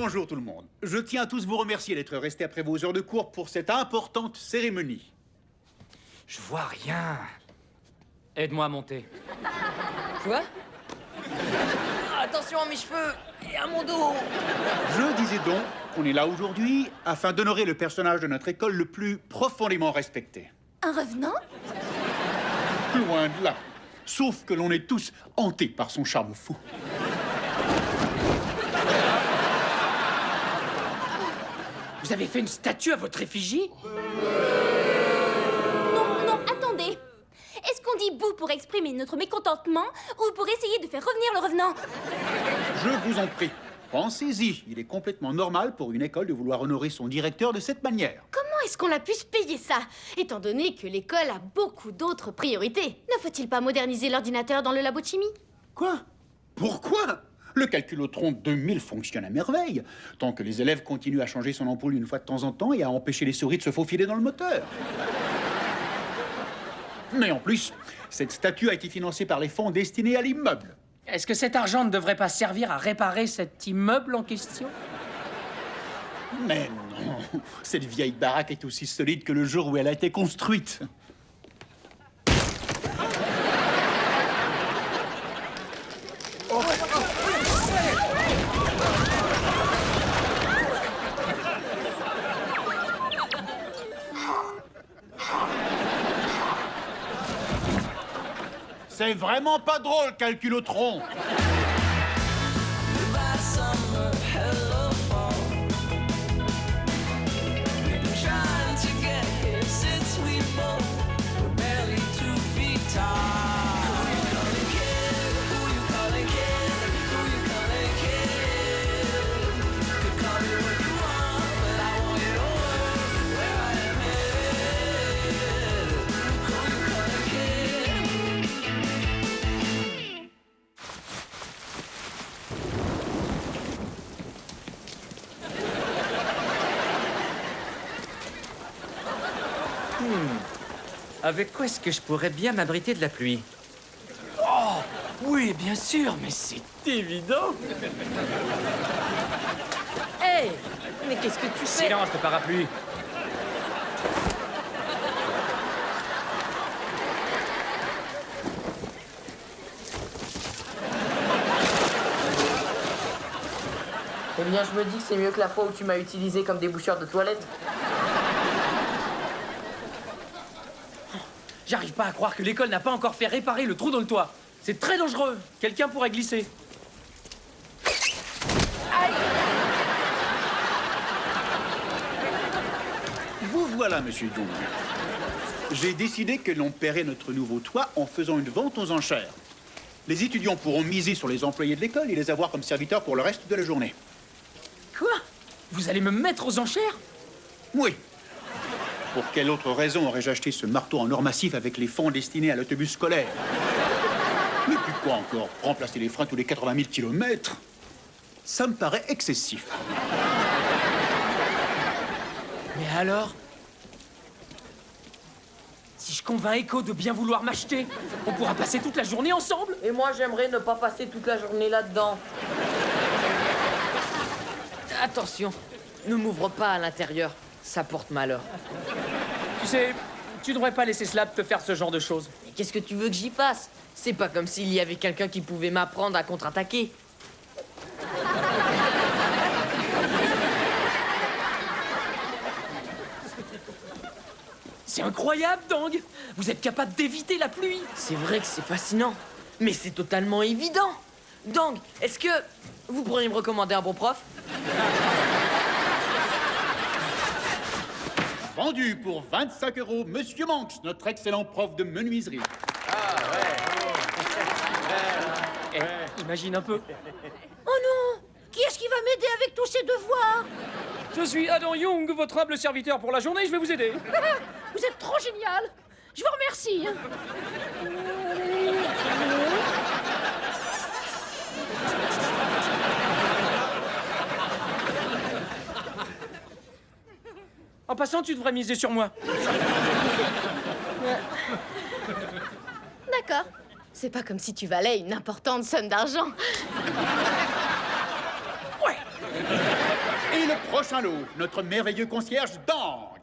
Bonjour tout le monde. Je tiens à tous vous remercier d'être restés après vos heures de cours pour cette importante cérémonie. Je vois rien. Aide-moi à monter. Quoi? Attention à mes cheveux et à mon dos. Je disais donc qu'on est là aujourd'hui afin d'honorer le personnage de notre école le plus profondément respecté. Un revenant? Loin de là. Sauf que l'on est tous hantés par son charme fou. Vous avez fait une statue à votre effigie? Non, attendez. Est-ce qu'on dit bouh pour exprimer notre mécontentement ou pour essayer de faire revenir le revenant? Je vous en prie, pensez-y. Il est complètement normal pour une école de vouloir honorer son directeur de cette manière. Comment est-ce qu'on a pu se payer ça, étant donné que l'école a beaucoup d'autres priorités? Ne faut-il pas moderniser l'ordinateur dans le labo de chimie? Quoi? Pourquoi? Le calculotron 2000 fonctionne à merveille, tant que les élèves continuent à changer son ampoule une fois de temps en temps et à empêcher les souris de se faufiler dans le moteur. Mais en plus, cette statue a été financée par les fonds destinés à l'immeuble. Est-ce que cet argent ne devrait pas servir à réparer cet immeuble en question? Mais non, cette vieille baraque est aussi solide que le jour où elle a été construite. C'est vraiment pas drôle, calculotron. Avec quoi est-ce que je pourrais bien m'abriter de la pluie? Oh, oui, bien sûr, mais c'est évident. Hey, mais qu'est-ce que tu fais? Silence, le parapluie. Eh bien, je me dis que c'est mieux que la fois où tu m'as utilisé comme déboucheur de toilette. J'arrive pas à croire que l'école n'a pas encore fait réparer le trou dans le toit. C'est très dangereux. Quelqu'un pourrait glisser. Vous voilà, monsieur Young. J'ai décidé que l'on paierait notre nouveau toit en faisant une vente aux enchères. Les étudiants pourront miser sur les employés de l'école et les avoir comme serviteurs pour le reste de la journée. Quoi? Vous allez me mettre aux enchères? Oui. Pour quelle autre raison aurais-je acheté ce marteau en or massif avec les fonds destinés à l'autobus scolaire? Mais puis quoi encore? Remplacer les freins tous les 80 000 kilomètres? Ça me paraît excessif. Mais alors? Si je convainc Echo de bien vouloir m'acheter, on pourra passer toute la journée ensemble? Et moi, j'aimerais ne pas passer toute la journée là-dedans. Attention, ne m'ouvre pas à l'intérieur. Ça porte malheur. Tu sais, tu devrais pas laisser Slap te faire ce genre de choses. Mais qu'est-ce que tu veux que j'y fasse? C'est pas comme s'il y avait quelqu'un qui pouvait m'apprendre à contre-attaquer. C'est incroyable, Dang! Vous êtes capable d'éviter la pluie! C'est vrai que c'est fascinant, mais c'est totalement évident. Donc, est-ce que vous pourriez me recommander un bon prof? Vendu pour 25 €, Monsieur Manx, notre excellent prof de menuiserie. Imagine un peu. Oh non! Qui est-ce qui va m'aider avec tous ces devoirs? Je suis Adam Young, votre humble serviteur pour la journée, je vais vous aider. Vous êtes trop génial! Je vous remercie! En passant, tu devrais miser sur moi. D'accord. C'est pas comme si tu valais une importante somme d'argent. Ouais. Prochain lot, notre merveilleux concierge Dang.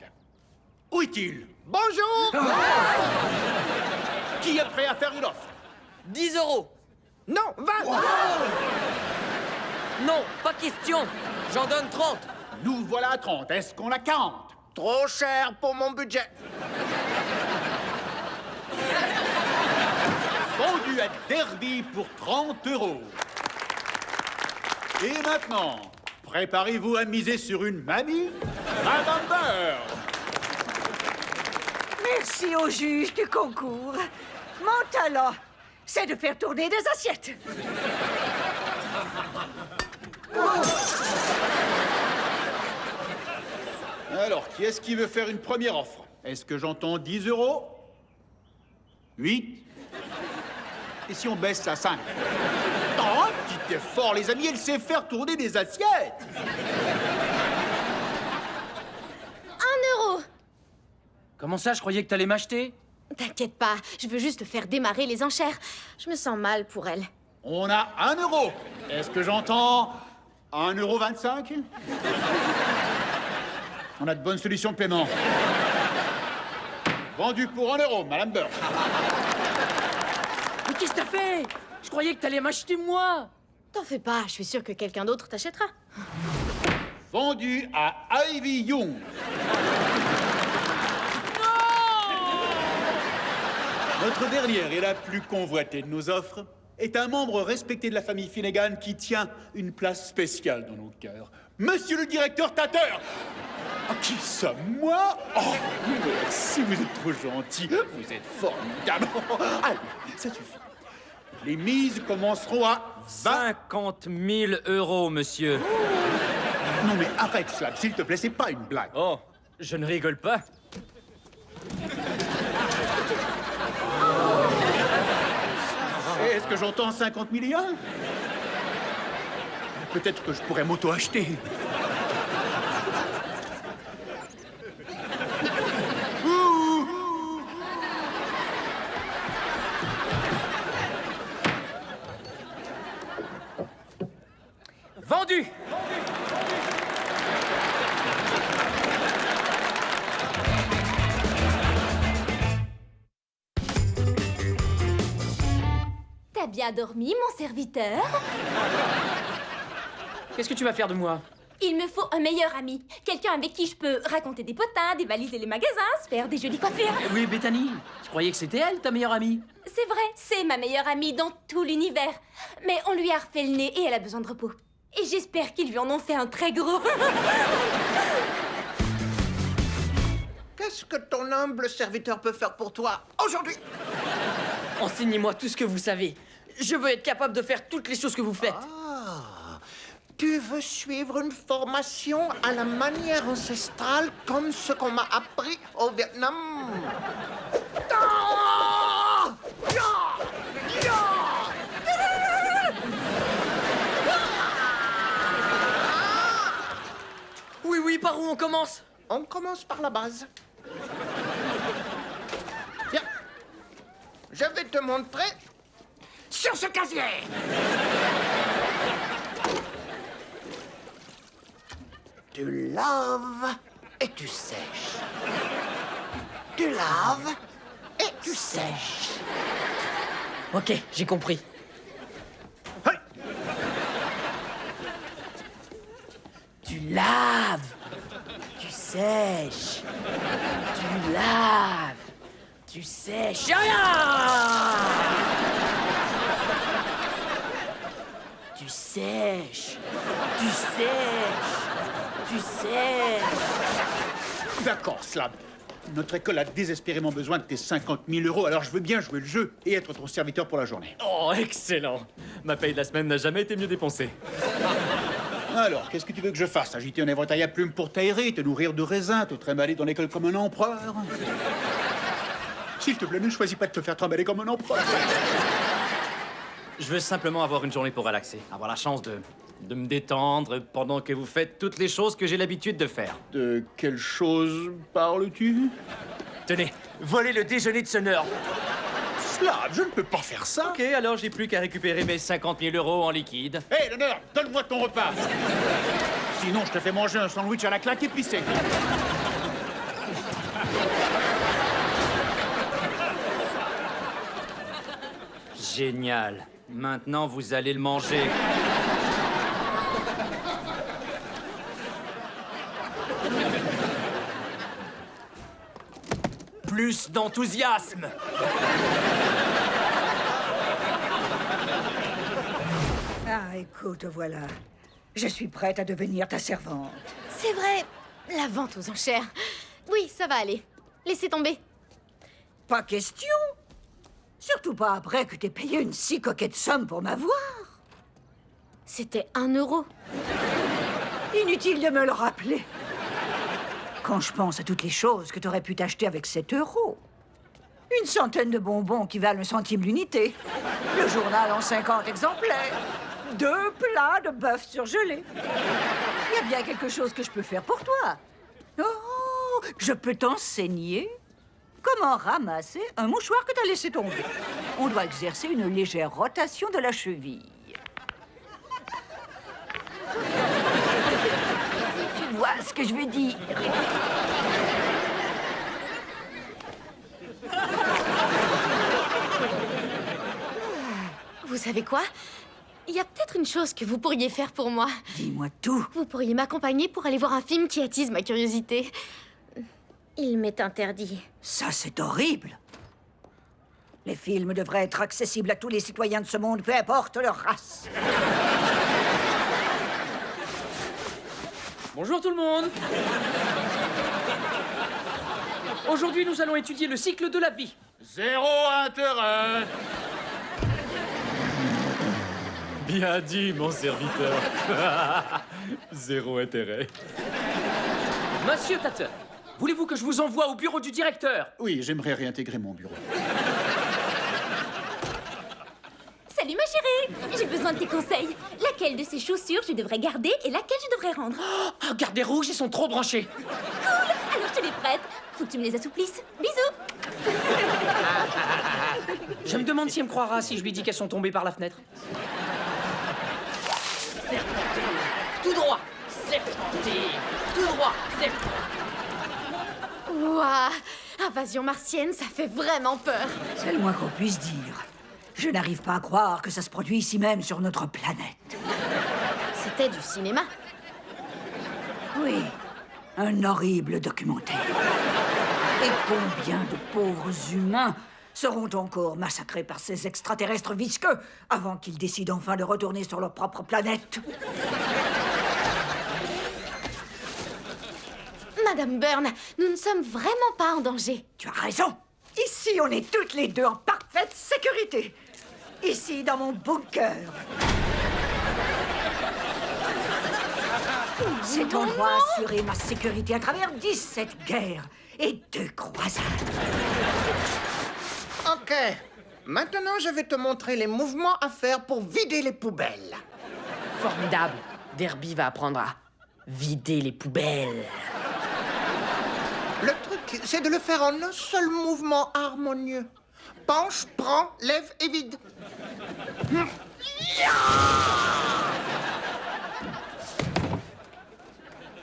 Où est-il? Bonjour. Qui est prêt à faire une offre? 10 euros. Non, 20. Non, pas question. J'en donne 30. Nous voilà à 30. Est-ce qu'on a 40? Trop cher pour mon budget. Vendu à Derby pour 30 euros. Et maintenant, préparez-vous à miser sur une mamie, Madame Bird. Merci au juge du concours. Mon talent, c'est de faire tourner des assiettes. Alors, qui est-ce qui veut faire une première offre? Est-ce que j'entends 10 euros? 8? Et si on baisse à 5? Oh, un petit effort, les amis, elle sait faire tourner des assiettes! 1 euro. Comment ça, je croyais que t'allais m'acheter? T'inquiète pas, je veux juste faire démarrer les enchères. Je me sens mal pour elle. On a 1 euro. Est-ce que j'entends 1,25 €? On a de bonnes solutions de paiement. Vendu pour 1 euro, Madame Bird. Mais qu'est-ce que t'as fait? Je croyais que t'allais m'acheter moi. T'en fais pas, je suis sûre que quelqu'un d'autre t'achètera. Vendu à Ivy Young. Notre dernière et la plus convoitée de nos offres est un membre respecté de la famille Finnegan qui tient une place spéciale dans nos cœurs. Monsieur le directeur Tatter! Ah, qui ça, moi? Oh, merci, vous êtes trop gentil. Vous êtes formidable. Allez, ça suffit. Les mises commenceront à 50 000 euros, monsieur. Non mais arrête, Slab, s'il te plaît, c'est pas une blague. Oh, je ne rigole pas. Est-ce que j'entends 50 millions? Peut-être que je pourrais m'auto-acheter. Vendu. T'as bien dormi, mon serviteur? Qu'est-ce que tu vas faire de moi? Il me faut un meilleur ami. Quelqu'un avec qui je peux raconter des potins, dévaliser les magasins, se faire des jolies coiffures. Oui, Bethany. Je croyais que c'était elle, ta meilleure amie. C'est vrai, c'est ma meilleure amie dans tout l'univers. Mais on lui a refait le nez et elle a besoin de repos. Et j'espère qu'ils lui en ont fait un très gros. Qu'est-ce que ton humble serviteur peut faire pour toi aujourd'hui? Enseignez-moi tout ce que vous savez. Je veux être capable de faire toutes les choses que vous faites. Tu veux suivre une formation à la manière ancestrale comme ce qu'on m'a appris au Vietnam? Oui, par où on commence? On commence par la base. Viens. Je vais te montrer sur ce casier. Tu laves et tu sèches. Tu laves et tu sèches. Ok, j'ai compris. Hey. Tu laves. Tu sèches. Tu laves. Tu sèches. Tu sèches. Tu sèches. Tu sèches. D'accord, Slab. Notre école a désespérément besoin de tes 50 000 euros, alors je veux bien jouer le jeu et être ton serviteur pour la journée. Oh, excellent. Ma paye de la semaine n'a jamais été mieux dépensée. Alors, qu'est-ce que tu veux que je fasse? Agiter un éventail à plumes pour t'aérer, te nourrir de raisins, te trimballer dans l'école comme un empereur? S'il te plaît, ne choisis pas de te faire trimballer comme un empereur. Je veux simplement avoir une journée pour relaxer, avoir la chance de me détendre pendant que vous faites toutes les choses que j'ai l'habitude de faire. De quelle chose parles-tu? Tenez, volez le déjeuner de ce nerd. Slab, je ne peux pas faire ça. Ok, alors j'ai plus qu'à récupérer mes 50 000 euros en liquide. Hé, le nerd, donne-moi ton repas. Sinon, je te fais manger un sandwich à la claque épicé. Génial. Maintenant, vous allez le manger. Plus d'enthousiasme. Ah, écoute, voilà. Je suis prête à devenir ta servante. C'est vrai, la vente aux enchères. Oui, ça va aller. Laissez tomber. Pas question. Surtout pas après que t'aies payé une si coquette somme pour m'avoir. C'était 1 euro. Inutile de me le rappeler. Quand je pense à toutes les choses que t'aurais pu t'acheter avec 7 euros. Une centaine de bonbons qui valent 1 centime l'unité. Le journal en 50 exemplaires. 2 plats de bœuf surgelé. Il y a bien quelque chose que je peux faire pour toi. Oh, je peux t'enseigner comment ramasser un mouchoir que t'as laissé tomber. On doit exercer une légère rotation de la cheville. Tu vois ce que je veux dire? Vous savez quoi? Il y a peut-être une chose que vous pourriez faire pour moi. Dis-moi tout. Vous pourriez m'accompagner pour aller voir un film qui attise ma curiosité. Il m'est interdit. Ça, c'est horrible. Les films devraient être accessibles à tous les citoyens de ce monde, peu importe leur race. Bonjour tout le monde. Aujourd'hui, nous allons étudier le cycle de la vie. Zéro intérêt. Bien dit, mon serviteur. Zéro intérêt. Monsieur Tatter, voulez-vous que je vous envoie au bureau du directeur? Oui, j'aimerais réintégrer mon bureau. Salut ma chérie. J'ai besoin de tes conseils. Laquelle de ces chaussures je devrais garder et laquelle je devrais rendre? Oh, garde des rouges, ils sont trop branchés. Cool. Alors je te les prête. Faut que tu me les assouplisses. Bisous. Je me demande si elle me croira si je lui dis qu'elles sont tombées par la fenêtre. Tout droit. C'est parti. Tout droit. C'est Ouah, invasion martienne, ça fait vraiment peur. C'est le moins qu'on puisse dire. Je n'arrive pas à croire que ça se produit ici même sur notre planète. C'était du cinéma. Oui, un horrible documentaire. Et combien de pauvres humains seront encore massacrés par ces extraterrestres visqueux avant qu'ils décident enfin de retourner sur leur propre planète? Madame Byrne, nous ne sommes vraiment pas en danger. Tu as raison. Ici, on est toutes les deux en parfaite sécurité. Ici, dans mon bunker. Cet endroit a assuré ma sécurité à travers 17 guerres et 2 croisades. Ok. Maintenant, je vais te montrer les mouvements à faire pour vider les poubelles. Formidable. Derby va apprendre à vider les poubelles. Le truc, c'est de le faire en un seul mouvement harmonieux. Penche, prends, lève et vide.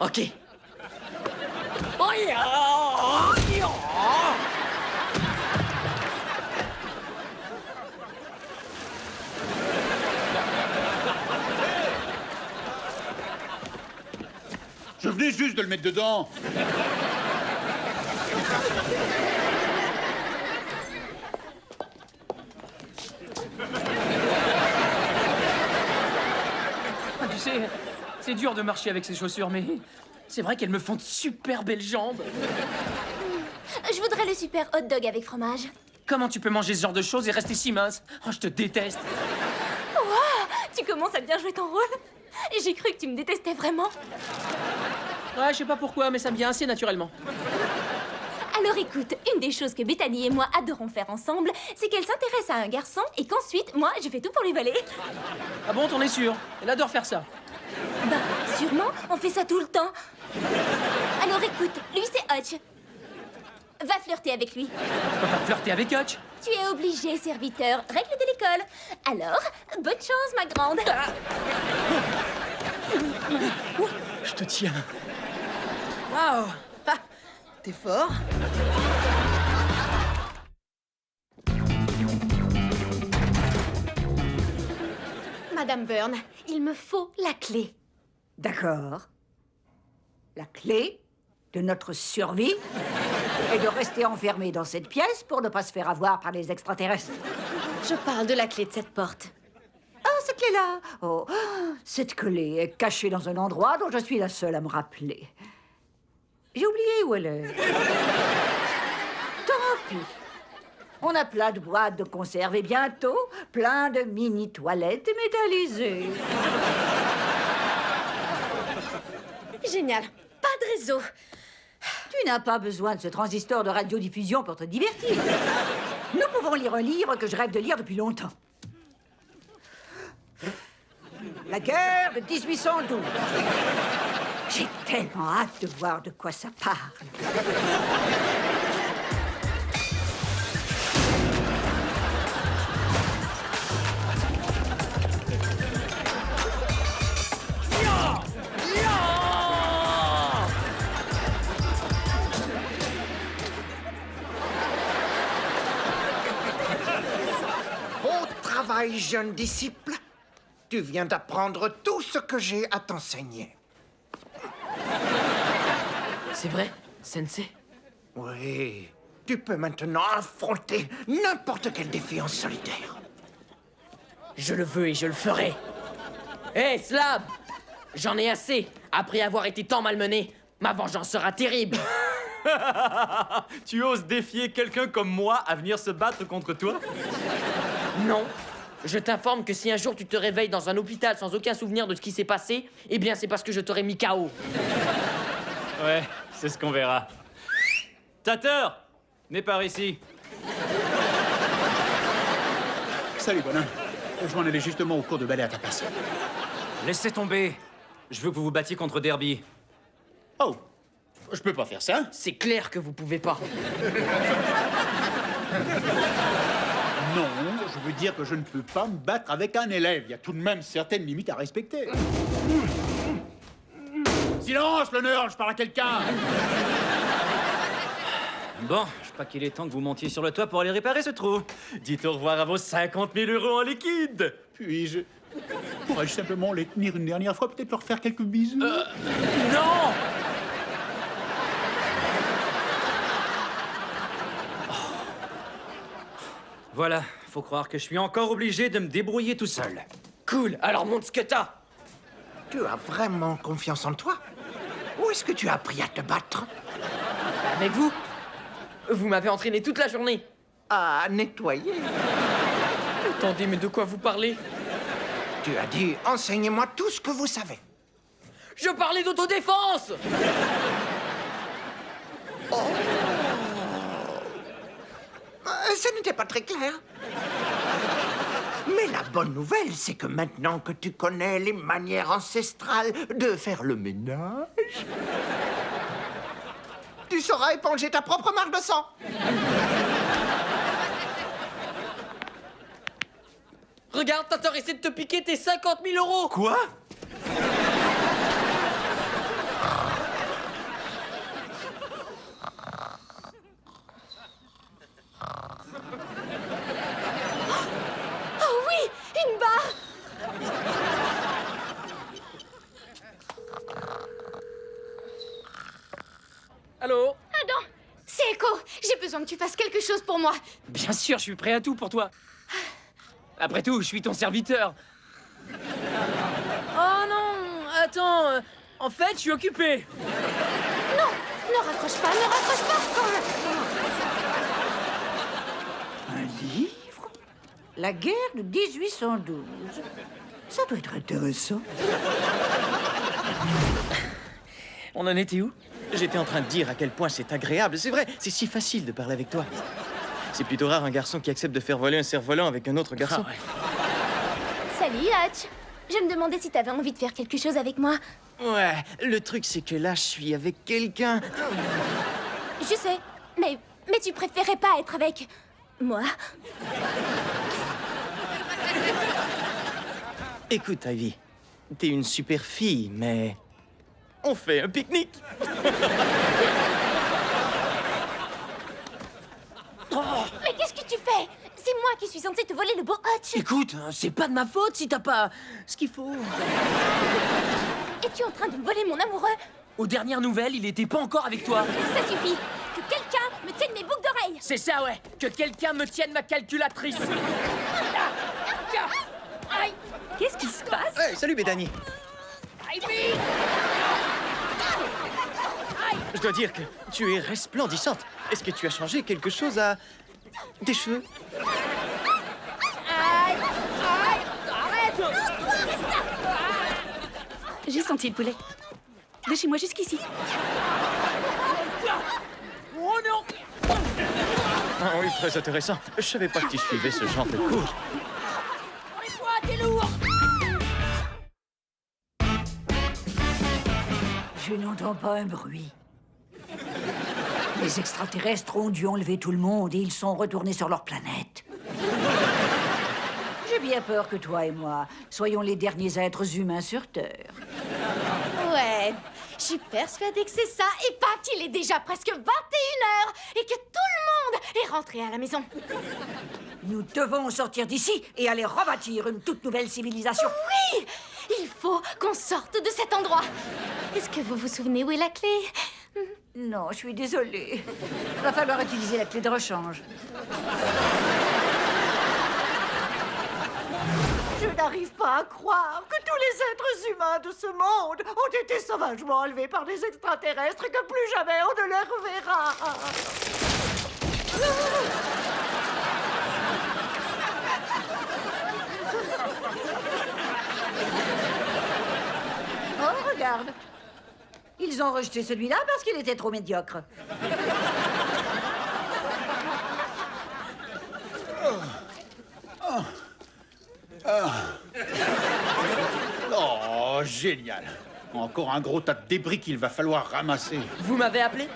Ok. Je venais juste de le mettre dedans. Ah, tu sais, c'est dur de marcher avec ces chaussures, mais c'est vrai qu'elles me font de super belles jambes. Je voudrais le super hot dog avec fromage. Comment tu peux manger ce genre de choses et rester si mince? Oh, je te déteste. Tu commences à bien jouer ton rôle. J'ai cru que tu me détestais vraiment. Ouais, je sais pas pourquoi, mais ça me vient assez naturellement. Alors écoute, une des choses que Bethany et moi adorons faire ensemble, c'est qu'elle s'intéresse à un garçon et qu'ensuite, moi, je fais tout pour lui voler. Ah bon, t'en es sûr? Elle adore faire ça. Bah, sûrement, on fait ça tout le temps. Alors écoute, lui c'est Hutch. Va flirter avec lui. Je peux pas flirter avec Hutch. Tu es obligé, serviteur. Règle de l'école. Alors, bonne chance, ma grande. Je te tiens. Waouh! Ah, t'es fort? Madame Byrne, il me faut la clé. D'accord. La clé de notre survie est de rester enfermé dans cette pièce pour ne pas se faire avoir par les extraterrestres. Je parle de la clé de cette porte. Ah, cette clé-là! Oh, cette clé est cachée dans un endroit dont je suis la seule à me rappeler. J'ai oublié où elle est. Tant pis. On a plein de boîtes de conserve et bientôt plein de mini-toilettes métallisées. Génial. Pas de réseau. Tu n'as pas besoin de ce transistor de radiodiffusion pour te divertir. Nous pouvons lire un livre que je rêve de lire depuis longtemps. La guerre de 1812. J'ai tellement hâte de voir de quoi ça parle. Beau travail, jeune disciple. Tu viens d'apprendre tout ce que j'ai à t'enseigner. C'est vrai, Sensei? Oui, tu peux maintenant affronter n'importe quel défi en solitaire. Je le veux et je le ferai. Hé, Slab! J'en ai assez. Après avoir été tant malmené, ma vengeance sera terrible. Tu oses défier quelqu'un comme moi à venir se battre contre toi? Non. Je t'informe que si un jour tu te réveilles dans un hôpital sans aucun souvenir de ce qui s'est passé, eh bien c'est parce que je t'aurais mis KO. Ouais, c'est ce qu'on verra. Tateur, n'aie par ici. Salut, bonhomme. Je m'en allais justement au cours de ballet à ta place. Laissez tomber. Je veux que vous vous battiez contre Derby. Oh, je peux pas faire ça. C'est clair que vous pouvez pas. Non, je veux dire que je ne peux pas me battre avec un élève. Il y a tout de même certaines limites à respecter. Silence, le nerd, je parle à quelqu'un. Bon, je crois qu'il est temps que vous montiez sur le toit pour aller réparer ce trou. Dites au revoir à vos 50 000 € en liquide. Puis-je... Pourrais-je simplement les tenir une dernière fois, peut-être leur faire quelques bisous? Non! Voilà, faut croire que je suis encore obligé de me débrouiller tout seul. Cool, alors montre ce que t'as. Tu as vraiment confiance en toi? Où est-ce que tu as appris à te battre? Avec vous? Vous m'avez entraîné toute la journée. À nettoyer? Attendez, mais de quoi vous parlez? Tu as dit, enseignez-moi tout ce que vous savez. Je parlais d'autodéfense! Ça n'était pas très clair. Mais la bonne nouvelle, c'est que maintenant que tu connais les manières ancestrales de faire le ménage, tu sauras éponger ta propre marque de sang. Regarde, Tator essaie de te piquer tes 50 000 €. Quoi? Oh oui, une barre. Allô? Adam, c'est Echo. J'ai besoin que tu fasses quelque chose pour moi. Bien sûr, je suis prêt à tout pour toi. Après tout, je suis ton serviteur. Oh non, attends. En fait, je suis occupé. Non, ne raccroche pas, ne raccroche pas. Un livre? La guerre de 1812. Ça doit être intéressant. On en était où? J'étais en train de dire à quel point c'est agréable. C'est vrai, c'est si facile de parler avec toi. C'est plutôt rare un garçon qui accepte de faire voler un cerf-volant avec un autre garçon. Ah ouais. Salut, Hutch. Je me demandais si t'avais envie de faire quelque chose avec moi. Ouais, le truc c'est que là, je suis avec quelqu'un. Je sais, mais tu préférais pas être avec moi? Écoute, Ivy, t'es une super fille, mais On fait un pique-nique. Mais qu'est-ce que tu fais? C'est moi qui suis censée te voler le beau hotch. Écoute, c'est pas de ma faute si t'as pas ce qu'il faut. Es-tu en train de me voler mon amoureux? Aux dernières nouvelles, il était pas encore avec toi. Ça suffit. Que quelqu'un me tienne mes boucles d'oreilles. C'est ça, ouais. Que quelqu'un me tienne ma calculatrice. Aïe. Qu'est-ce qui se passe? Hey, salut Bédanie. Aïe, mais... Je dois dire que tu es resplendissante. Est-ce que tu as changé quelque chose à tes cheveux? J'ai senti le poulet. De chez moi jusqu'ici. Oh non. Ah oui, très intéressant. Je savais pas que tu suivais ce genre de cours. Toi, t'es lourd. Je n'entends pas un bruit. Les extraterrestres ont dû enlever tout le monde et ils sont retournés sur leur planète. J'ai bien peur que toi et moi soyons les derniers êtres humains sur Terre. Ouais, je suis persuadée que c'est ça, et pas qu'il est déjà presque 21h et que tout le monde est rentré à la maison. Nous devons sortir d'ici et aller rebâtir une toute nouvelle civilisation. Oui, il faut qu'on sorte de cet endroit. Est-ce que vous vous souvenez où est la clé? Non, je suis désolée. Va falloir utiliser la clé de rechange. Je n'arrive pas à croire que tous les êtres humains de ce monde ont été sauvagement enlevés par des extraterrestres et que plus jamais on ne les reverra. Oh, regarde. Ils ont rejeté celui-là parce qu'il était trop médiocre. Oh, génial. Encore un gros tas de débris qu'il va falloir ramasser. Vous m'avez appelé?